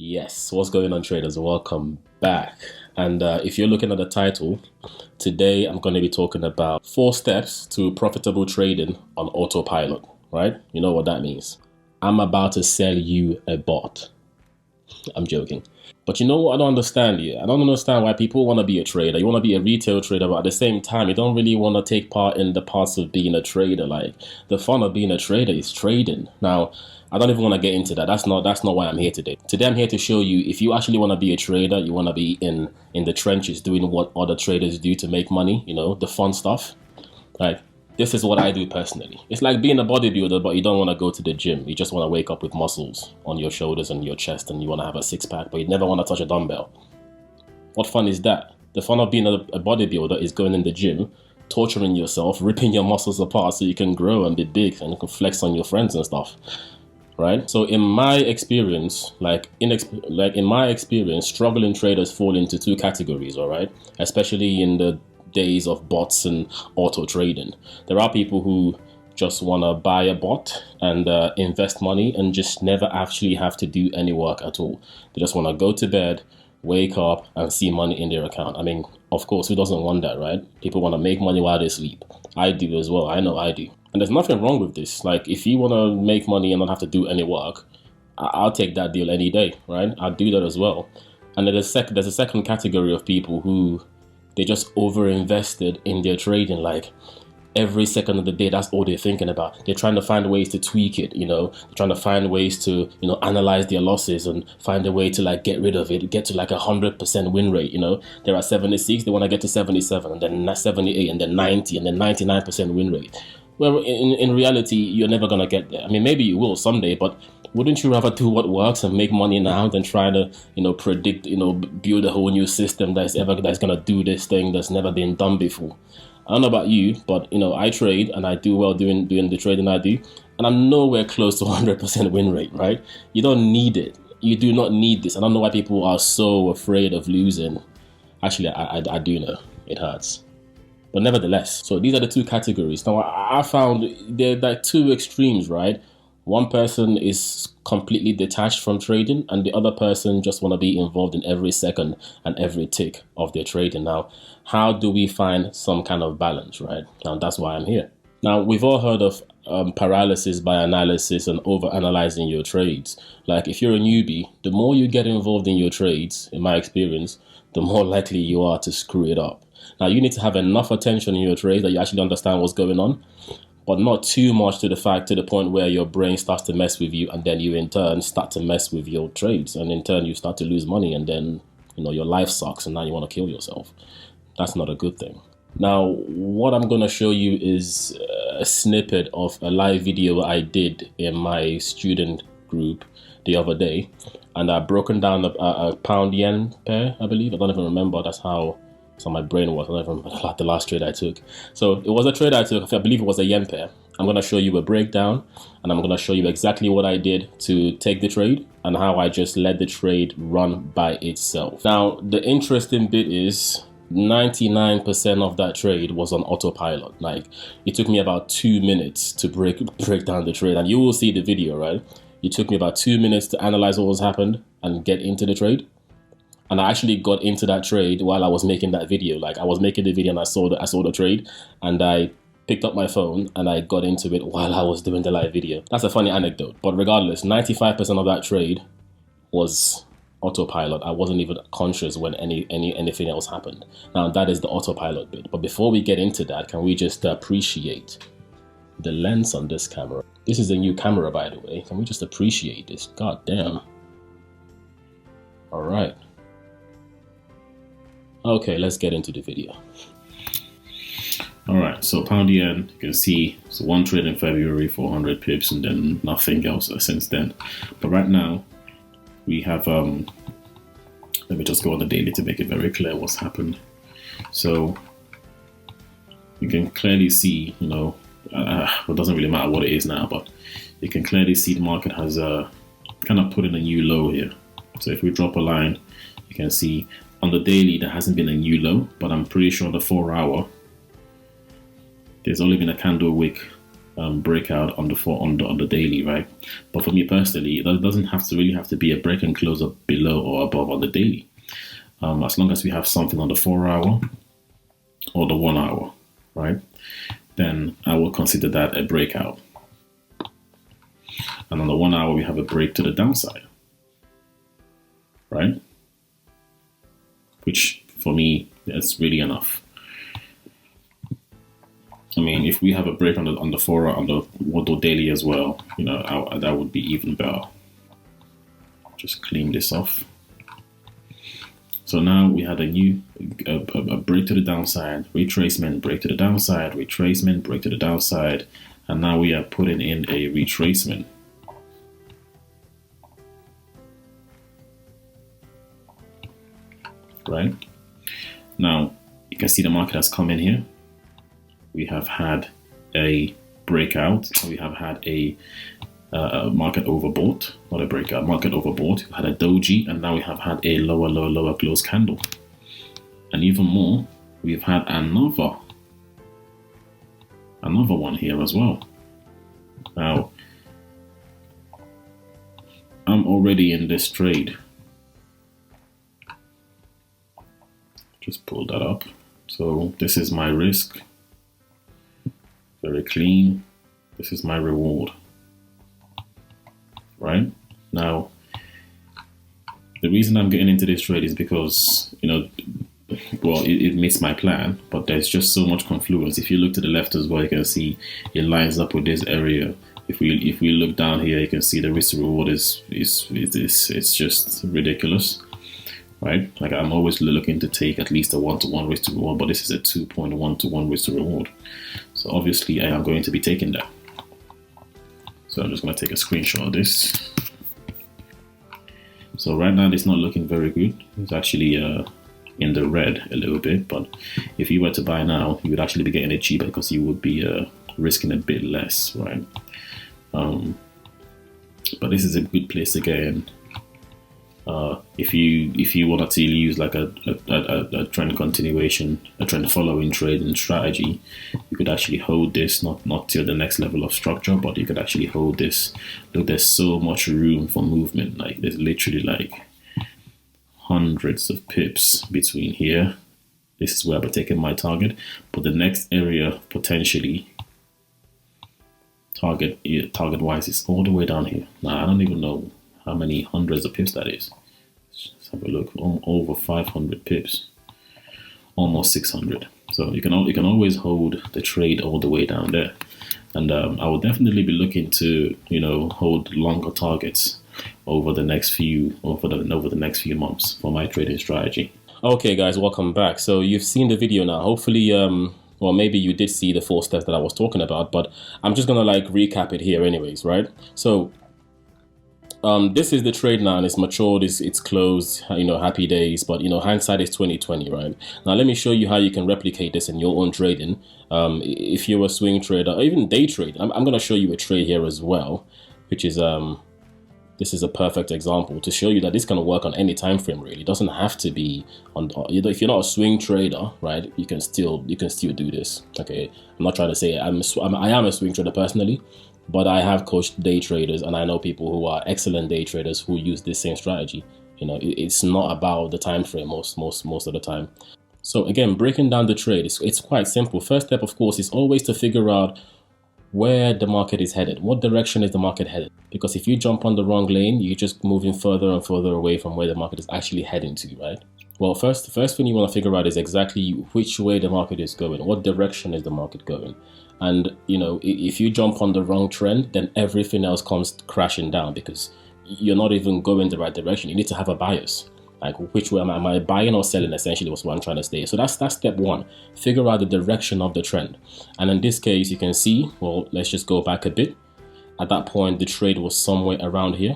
Yes, what's going on, traders? Welcome back. And if you're looking at the title, today I'm going to be talking about 4 steps to profitable trading on autopilot, right? You know what that means. I'm about to sell you a bot. I'm joking. But you know what I don't understand here? I don't understand why people want to be a trader. You want to be a retail trader, but at the same time, you don't really want to take part in the parts of being a trader. Like, the fun of being a trader is trading. Now, I don't even want to get into that. That's not why I'm here today. Today, I'm here to show you if you actually want to be a trader, you want to be in the trenches doing what other traders do to make money, you know, the fun stuff. Like, this is what I do personally. It's like being a bodybuilder, but you don't want to go to the gym. You just want to wake up with muscles on your shoulders and your chest, and you want to have a six-pack, but you never want to touch a dumbbell. What fun is that? The fun of being a bodybuilder is going in the gym, torturing yourself, ripping your muscles apart so you can grow and be big and you can flex on your friends and stuff. Right? So in my experience, in my experience, struggling traders fall into 2 categories, all right? Especially in the days of bots and auto trading. There are people who just want to buy a bot and invest money and just never actually have to do any work at all. They just want to go to bed, wake up and see money in their account. I mean, of course, who doesn't want that, right? People want to make money while they sleep. I do as well. I know I do. And there's nothing wrong with this. Like, if you want to make money and not have to do any work, I'll take that deal any day, right? I'll do that as well. And there's a second category of people who they just over-invested in their trading. Like, every second of the day, that's all they're thinking about. They're trying to find ways to tweak it, you know. They're trying to find ways to, you know, analyze their losses and find a way to, like, get rid of it, get to, like, 100% win rate, you know. They're at 76, they want to get to 77, and then 78, and then 90, and then 99% win rate. Well, in reality, you're never going to get there. I mean, maybe you will someday, but wouldn't you rather do what works and make money now than try to, you know, predict, you know, build a whole new system that's going to do this thing that's never been done before? I don't know about you, but, you know, I trade and I do well doing the trading I do, and I'm nowhere close to 100% win rate, right? You don't need it. You do not need this. I don't know why people are so afraid of losing. Actually, I do know. It hurts. But nevertheless, so these are the 2 categories. Now, I found they're like 2 extremes, right? One person is completely detached from trading, and the other person just want to be involved in every second and every tick of their trading. Now, how do we find some kind of balance, right? Now, that's why I'm here. Now, we've all heard of paralysis by analysis and over-analyzing your trades. Like, if you're a newbie, the more you get involved in your trades, in my experience, the more likely you are to screw it up. Now, you need to have enough attention in your trades that you actually understand what's going on, but not too much to the point where your brain starts to mess with you, and then you in turn start to mess with your trades, and in turn you start to lose money, and then, you know, your life sucks and now you want to kill yourself. That's not a good thing. Now, what I'm going to show you is a snippet of a live video I did in my student group the other day, and I've broken down a pound yen pair, I believe. I don't even remember. That's how my brain was. I don't even remember the last trade I took. So it was a trade I took. I believe it was a yen pair. I'm going to show you a breakdown, and I'm going to show you exactly what I did to take the trade and how I just let the trade run by itself. Now, the interesting bit is 99% of that trade was on autopilot. Like, it took me about 2 minutes to break down the trade, and you will see the video, right? It took me about 2 minutes to analyze what was happened and get into the trade. And I actually got into that trade while I was making that video. Like, I was making the video and I saw the trade, and I picked up my phone and I got into it while I was doing the live video. That's a funny anecdote, but regardless, 95% of that trade was autopilot. I wasn't even conscious when anything else happened. Now, that is the autopilot bit. But before we get into that, can we just appreciate the lens on this camera? This is a new camera, by the way. Can we just appreciate this? God damn. All right. Okay, let's get into the video. All right, so pound yen, you can see it's 1 trade in February, 400 pips, and then nothing else since then. But right now, we have, let me just go on the daily to make it very clear what's happened. So you can clearly see, you know, it doesn't really matter what it is now, but you can clearly see the market has kind of put in a new low here. So if we drop a line, you can see on the daily there hasn't been a new low, but I'm pretty sure on the 4 hour there's only been a candle wick breakout on the daily, right? But for me personally, it doesn't really have to be a break and close up below or above on the daily. As long as we have something on the 4-hour or the 1-hour, right? Then I will consider that a breakout. And on the 1-hour, we have a break to the downside, right? Which for me, that's really enough. I mean, if we have a break on the 4-hour, on the daily as well, you know, that would be even better. Just clean this off. So now we had a break to the downside, retracement, break to the downside, retracement, break to the downside, and now we are putting in a retracement. Right? Now, you can see the market has come in here. We have had a breakout. We have had a market overbought, not a breakout, market overbought. We've had a doji, and now we have had a lower close candle. And even more, we've had another one here as well. Now, I'm already in this trade. Just pull that up. So this is my risk. Very clean. This is my reward. Right? Now, the reason I'm getting into this trade is because, you know, well, it meets my plan, but there's just so much confluence. If you look to the left as well, you can see it lines up with this area. If we look down here, you can see the risk to reward is just ridiculous. Right? Like, I'm always looking to take at least a 1-to-1 risk to reward, but this is a 2.1-to-1 risk to reward. So obviously I am going to be taking that. So I'm just going to take a screenshot of this. So right now it's not looking very good. It's actually in the red a little bit, but if you were to buy now, you would actually be getting it cheaper because you would be risking a bit less, right? But this is a good place to get in. If you wanted to use like a trend continuation, a trend following trading strategy, you could actually hold this, not to the next level of structure, but you could actually hold this. Look, there's so much room for movement. Like, there's literally like hundreds of pips between here. This is where I'll be taking my target, but the next area potentially target wise is all the way down here. Now I don't even know how many hundreds of pips that is. Let's have a look. Over 500 pips, almost 600. So you can always hold the trade all the way down there, and I will definitely be looking to, you know, hold longer targets over the next few months for my trading strategy. Okay, guys, welcome back. So you've seen the video now. Hopefully, well, maybe you did see the 4 steps that I was talking about, but I'm just gonna like recap it here, anyways, right? So. This is the trade now, and it's matured, it's closed, you know, happy days, but you know, hindsight is 2020, right? Now let me show you how you can replicate this in your own trading. If you're a swing trader or even day trade, I'm going to show you a trade here as well, which is this is a perfect example to show you that this can work on any time frame. Really, it doesn't have to be on, if you're not a swing trader, right? You can still do this. Okay, I'm not trying to say I am a swing trader personally, but I have coached day traders, and I know people who are excellent day traders who use this same strategy. You know, it's not about the time frame most of the time. So again, breaking down the trade, it's quite simple. First step, of course, is always to figure out where the market is headed. What direction is the market headed? Because if you jump on the wrong lane, you're just moving further and further away from where the market is actually heading to, right? Well, the first thing you want to figure out is exactly which way the market is going. What direction is the market going? And, you know, if you jump on the wrong trend, then everything else comes crashing down because you're not even going the right direction. You need to have a bias. Like, which way am I buying or selling, essentially was what I'm trying to say. So that's step one. Figure out the direction of the trend. And in this case, you can see, well, let's just go back a bit. At that point, the trade was somewhere around here.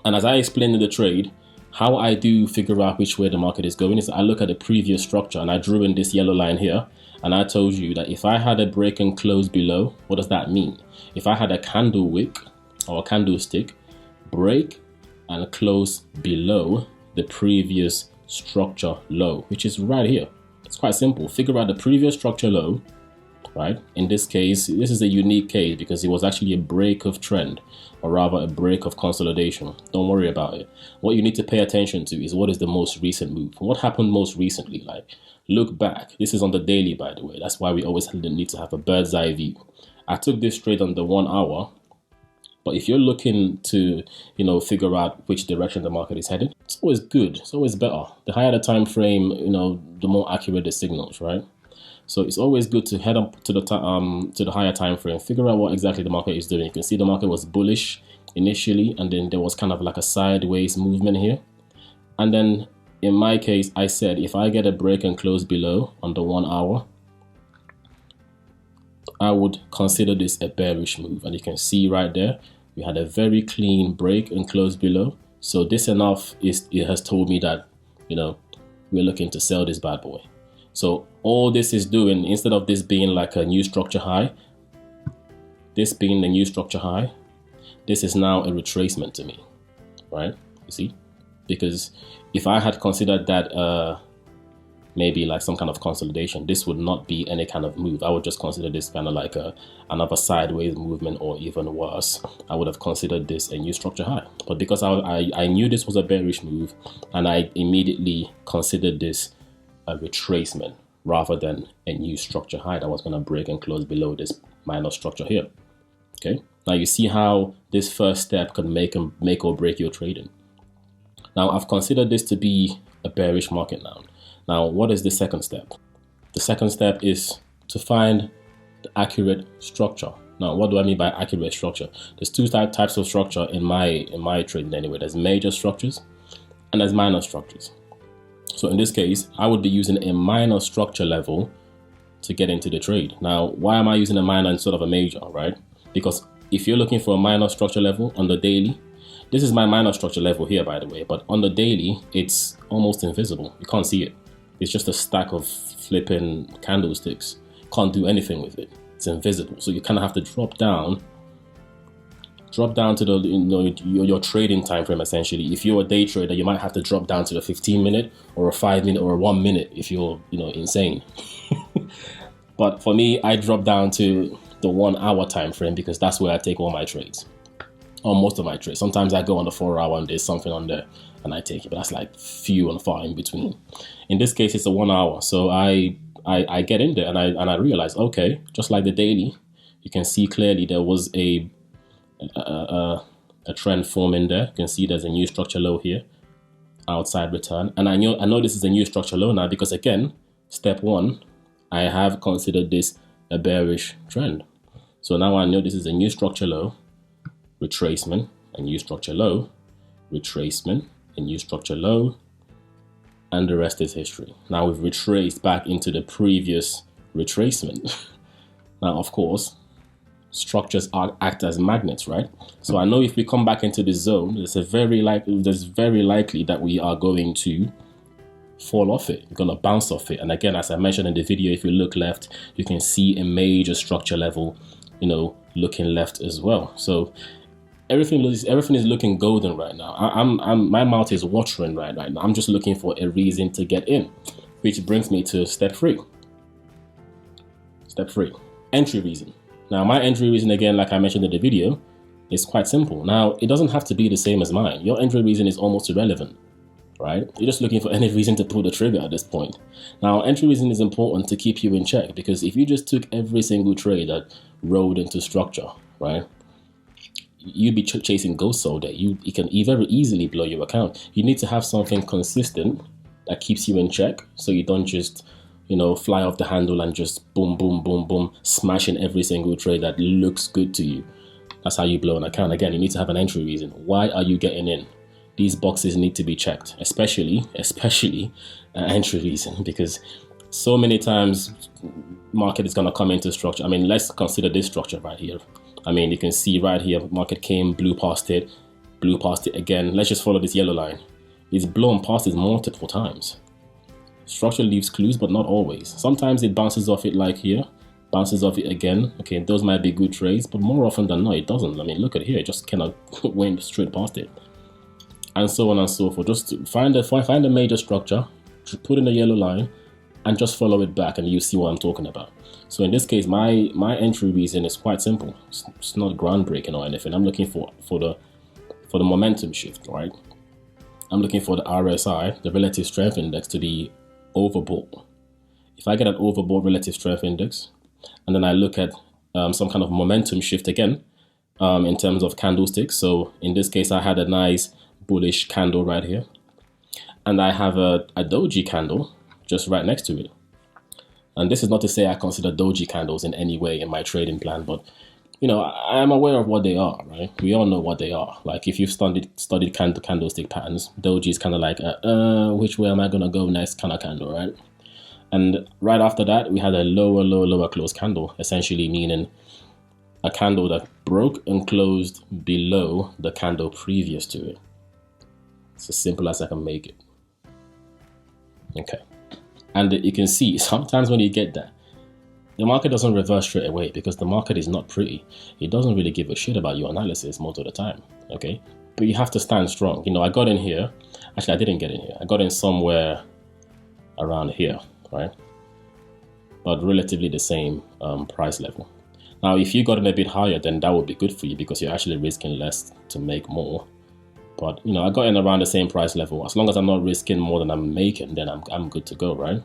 And as I explained in the trade, how I do figure out which way the market is going is I look at the previous structure, and I drew in this yellow line here. And I told you that if I had a break and close below, what does that mean? If I had a candle wick or a candlestick break and close below the previous structure low, which is right here. It's quite simple. Figure out the previous structure low, right? In this case, this is a unique case because it was actually a break of trend, or rather a break of consolidation. Don't worry about it. What you need to pay attention to is what is the most recent move. What happened most recently? Like, look back. This is on the daily, by the way. That's why we always need to have a bird's eye view. I took this trade on the 1 hour, but if you're looking to, figure out which direction the market is headed, it's always good. It's always better. The higher the time frame, the more accurate the signals, right? So it's always good to head up to the higher time frame, figure out what exactly the market is doing. You can see the market was bullish initially, and then there was kind of like a sideways movement here. And then in my case, I said if I get a break and close below on the 1 hour, I would consider this a bearish move. And you can see right there, we had a very clean break and close below. So this enough it has told me that, we're looking to sell this bad boy. So all this is doing, instead of this being like a new structure high, this being the new structure high, this is now a retracement to me, right? You see? Because if I had considered that maybe like some kind of consolidation, this would not be any kind of move. I would just consider this kind of like another sideways movement, or even worse, I would have considered this a new structure high. But because I knew this was a bearish move, and I immediately considered this a retracement rather than a new structure high that was going to break and close below this minor structure here. Okay, now you see how this first step can make or break your trading. Now I've considered this to be a bearish market now. Now what is the second step? The second step is to find the accurate structure. Now what do I mean by accurate structure? There's two types of structure in my trading anyway. There's major structures and there's minor structures. So in this case, I would be using a minor structure level to get into the trade. Now, why am I using a minor instead of a major, right? Because if you're looking for a minor structure level on the daily, this is my minor structure level here, by the way, but on the daily, it's almost invisible. You can't see it. It's just a stack of flipping candlesticks. Can't do anything with it. It's invisible. So you kind of have to drop down to the your trading time frame. Essentially, if you're a day trader, you might have to drop down to the 15-minute or a 5-minute or a 1 minute if you're insane. But for me, I drop down to the 1 hour time frame because that's where I take all my trades, or most of my trades. Sometimes I go on the 4 hour and there's something on there and I take it, but that's like few and far in between. In this case, it's a 1 hour, so I get in there and I realize, okay, just like the daily, you can see clearly there was a trend forming there. You can see there's a new structure low here, outside return, and I know this is a new structure low now because, again, step one, I have considered this a bearish trend. So now I know this is a new structure low, retracement, a new structure low, retracement, a new structure low, and the rest is history. Now we've retraced back into the previous retracement. Now, of course, structures act as magnets, right? So I know if we come back into this zone, there's very likely that we are going to fall off it. We're going to bounce off it. And again, as I mentioned in the video, if you look left, you can see a major structure level, looking left as well. So everything is looking golden right now. My mouth is watering right now. I'm just looking for a reason to get in, which brings me to step three. Step three, entry reason. Now, my entry reason, again, like I mentioned in the video, is quite simple. Now, it doesn't have to be the same as mine. Your entry reason is almost irrelevant, right? You're just looking for any reason to pull the trigger at this point. Now, entry reason is important to keep you in check, because if you just took every single trade that rode into structure, right, you'd be chasing ghosts all day. It can very easily blow your account. You need to have something consistent that keeps you in check, so you don't just fly off the handle and just boom, boom, boom, boom, smashing every single trade that looks good to you. That's how you blow an account. Again, you need to have an entry reason. Why are you getting in? These boxes need to be checked, especially an entry reason, because so many times market is going to come into structure. I mean, let's consider this structure right here. I mean, you can see right here, market came, blew past it again. Let's just follow this yellow line. It's blown past it multiple times. Structure leaves clues, but not always. Sometimes it bounces off it like here, bounces off it again. Okay, those might be good trades, but more often than not, it doesn't. I mean, look at here, it just cannot went straight past it. And so on and so forth. Just find a major structure, put in a yellow line, and just follow it back and you see what I'm talking about. So in this case, my entry reason is quite simple. It's not groundbreaking or anything. I'm looking for the momentum shift, right? I'm looking for the RSI, the relative strength index, to be overbought. If I get an overbought relative strength index, and then I look at some kind of momentum shift again in terms of candlesticks. So in this case, I had a nice bullish candle right here, and I have a doji candle just right next to it. And this is not to say I consider doji candles in any way in my trading plan, but you know, I'm aware of what they are, right? We all know what they are. Like if you've studied candlestick patterns, doji is kind of like which way am I gonna go next kind of candle, right? And right after that, we had a lower close candle, essentially meaning a candle that broke and closed below the candle previous to it. It's as simple as I can make it. Okay. And you can see sometimes when you get that, the market doesn't reverse straight away because the market is not pretty. It doesn't really give a shit about your analysis most of the time, okay? But you have to stand strong. You know, I got in here. Actually, I didn't get in here. I got in somewhere around here, right? But relatively the same price level. Now, if you got in a bit higher, then that would be good for you because you're actually risking less to make more. But, you know, I got in around the same price level. As long as I'm not risking more than I'm making, then I'm good to go, right?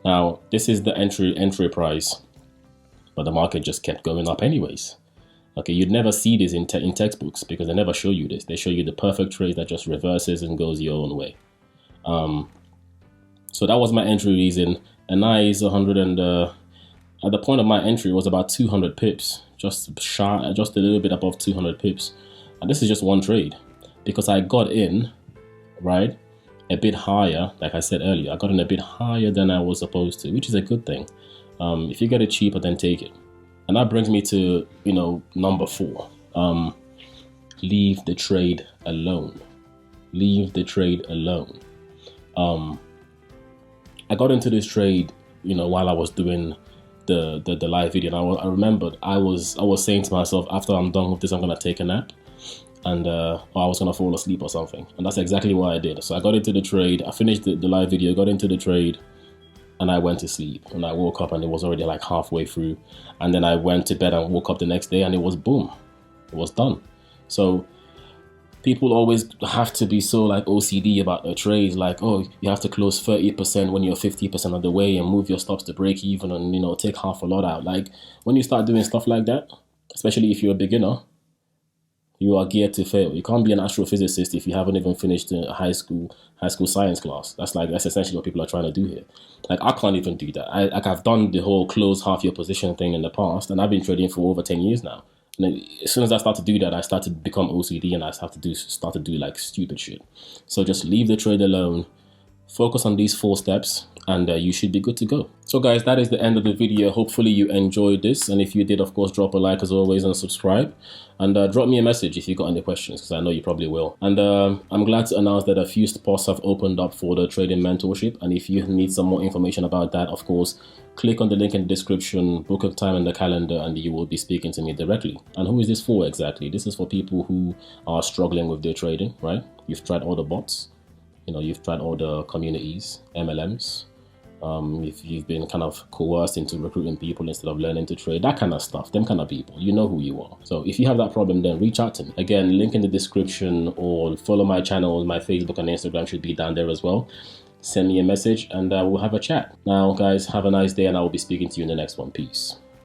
Now, this is the entry price, but the market just kept going up anyways. Okay, you'd never see this in textbooks because they never show you this. They show you the perfect trade that just reverses and goes your own way. So that was my entry reason. A nice 100 and at the point of my entry, it was about 200 pips, just a little bit above 200 pips. And this is just one trade because I got in, right, a bit higher. Like I said earlier, I got in a bit higher than I was supposed to, which is a good thing. If you get it cheaper, then take it. And that brings me to, you know, number 4. Leave the trade alone. Leave the trade alone. I got into this trade, you know, while I was doing the live video. And I remembered I was saying to myself, after I'm done with this, I'm gonna take a nap, and or I was gonna fall asleep or something. And that's exactly what I did. So I got into the trade. I finished the live video, got into the trade, and I went to sleep. And I woke up and it was already like halfway through. And then I went to bed and woke up the next day and it was boom, it was done. So people always have to be so like OCD about their trades, like, oh, you have to close 30% when you're 50% of the way and move your stops to break even and, you know, take half a lot out. Like when you start doing stuff like that, especially if you're a beginner, you are geared to fail. You can't be an astrophysicist if you haven't even finished a high school science class. That's essentially what people are trying to do here. Like I can't even do that. I've done the whole close half your position thing in the past, and I've been trading for over 10 years now. And then as soon as I start to do that, I start to become OCD and I start to do like stupid shit. So just leave the trade alone. Focus on these 4 steps and you should be good to go. So guys, that is the end of the video. Hopefully you enjoyed this, and if you did, of course, drop a like as always and subscribe, and drop me a message if you got any questions, because I know you probably will. And I'm glad to announce that a few spots have opened up for the trading mentorship, and if you need some more information about that, of course, click on the link in the description, book a time in the calendar, and you will be speaking to me directly. And who is this for exactly? This is for people who are struggling with their trading, right? You've tried all the bots, you know, you've tried all the communities, MLMs. If you've been kind of coerced into recruiting people instead of learning to trade, that kind of stuff, them kind of people, you know who you are. So if you have that problem, then reach out to me. Again, link in the description, or follow my channel. My Facebook and Instagram should be down there as well. Send me a message and we'll have a chat. Now, guys, have a nice day, and I will be speaking to you in the next one. Peace.